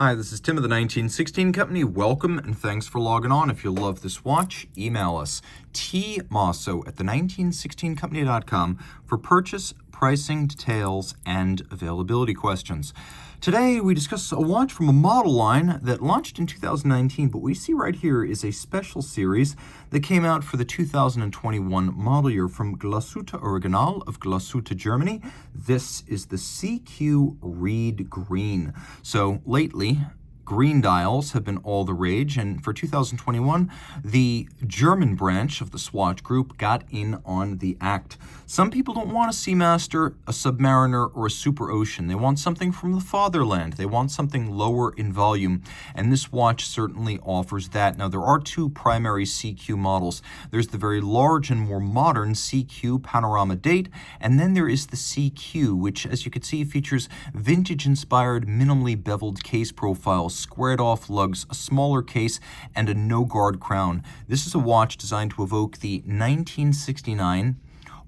Hi, this is Tim of the 1916 Company. Welcome and thanks for logging on. If you love this watch, email us tmosso at the1916company.com for purchase, pricing, details, and availability questions. Today, we discuss a watch from a model line that launched in 2019, but what we see right here is a special series that came out for the 2021 model year from Glashutte Original of Glashutte, Germany. This is the SeaQ Reed Green. So lately, green dials have been all the rage, and for 2021, the German branch of the Swatch Group got in on the act. Some people don't want a Seamaster, a Submariner, or a Super Ocean. They want something from the fatherland. They want something lower in volume, and this watch certainly offers that. Now, there are two primary SeaQ models. There's the very large and more modern SeaQ Panorama Date, and then there is the SeaQ, which, as you can see, features vintage-inspired, minimally beveled case profiles, squared-off lugs, a smaller case, and a no-guard crown. This is a watch designed to evoke the 1969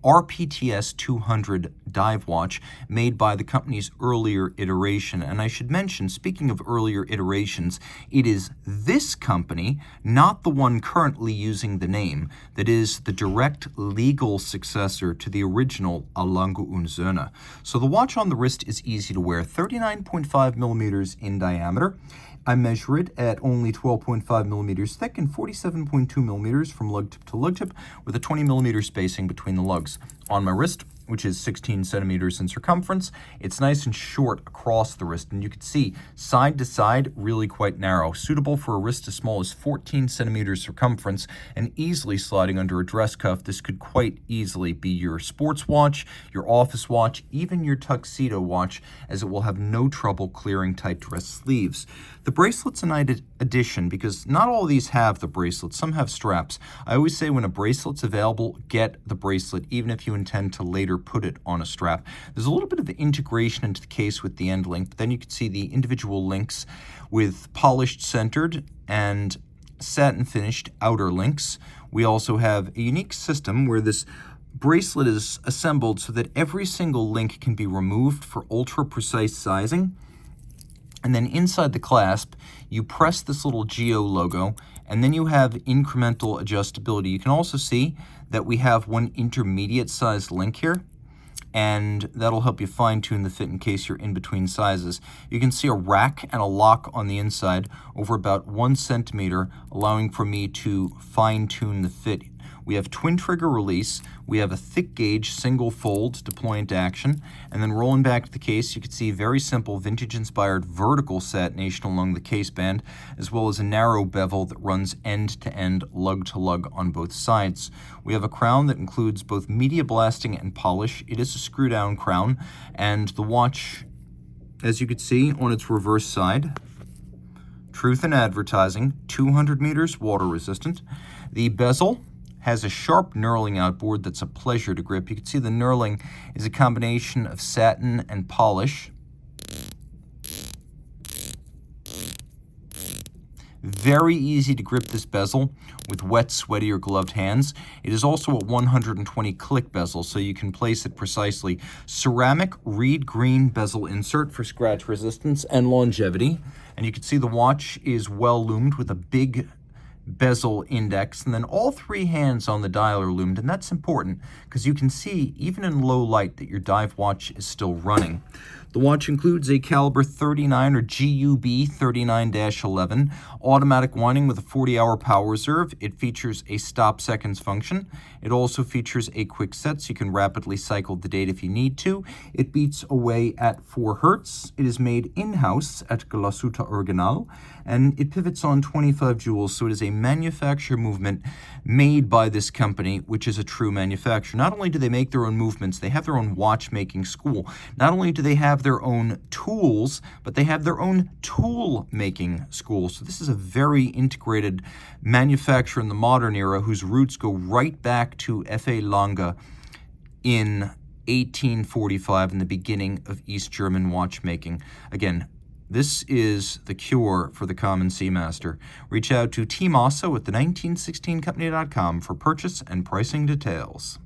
RPTS 200 dive watch made by the company's earlier iteration. And I should mention, speaking of earlier iterations, it is this company, not the one currently using the name, that is the direct legal successor to the original A Lange und Söhne. So the watch on the wrist is easy to wear, 39.5 millimeters in diameter. I measure it at only 12.5 millimeters thick and 47.2 millimeters from lug tip to lug tip, with a 20 millimeter spacing between the lugs. On my wrist, which is 16 centimeters in circumference, it's nice and short across the wrist, and you can see side to side, really quite narrow, suitable for a wrist as small as 14 centimeters circumference and easily sliding under a dress cuff. This could quite easily be your sports watch, your office watch, even your tuxedo watch, as it will have no trouble clearing tight dress sleeves. The bracelet's an addition because not all of these have the bracelet. Some have straps. I always say when a bracelet's available, get the bracelet, even if you intend to later put it on a strap. There's a little bit of integration into the case with the end link, but then you can see the individual links with polished centered and satin finished outer links. We also have a unique system where this bracelet is assembled so that every single link can be removed for ultra precise sizing. And then inside the clasp, you press this little Geo logo, and then you have incremental adjustability. You can also see that we have one intermediate sized link here, and that'll help you fine-tune the fit in case you're in between sizes. You can see a rack and a lock on the inside over about 1 centimeter, allowing for me to fine-tune the fit. We have twin trigger release, we have a thick gauge single fold deployment action, and then rolling back to the case, you can see very simple vintage-inspired vertical satination along the case band, as well as a narrow bevel that runs end-to-end lug-to-lug on both sides. We have a crown that includes both media blasting and polish. It is a screw-down crown, and the watch, as you can see on its reverse side, Truth in Advertising, 200 meters, water resistant. The bezel has a sharp knurling outboard that's a pleasure to grip. You can see the knurling is a combination of satin and polish. Very easy to grip this bezel with wet, sweaty, or gloved hands. It is also a 120 click bezel, so you can place it precisely. Ceramic reed green bezel insert for scratch resistance and longevity. And you can see the watch is well loomed with a big bezel index, and then all three hands on the dial are loomed, and that's important because you can see even in low light that your dive watch is still running. The watch includes a caliber 39 or GUB 39-11 automatic winding with a 40-hour power reserve. It features a stop seconds function. It also features a quick set, so you can rapidly cycle the date if you need to. It beats away at 4 Hertz. It is made in-house at Glashutte Original, and it pivots on 25 joules, so it is a manufacturer movement made by this company, which is a true manufacturer. Not only do they make their own movements, they have their own watchmaking school. Not only do they have their own tools, but they have their own tool-making school. So this is a very integrated manufacturer in the modern era whose roots go right back to F.A. Lange in 1845 in the beginning of East German watchmaking. Again, this is the cure for the common Seamaster. Reach out to Team Mosso at the1916company.com for purchase and pricing details.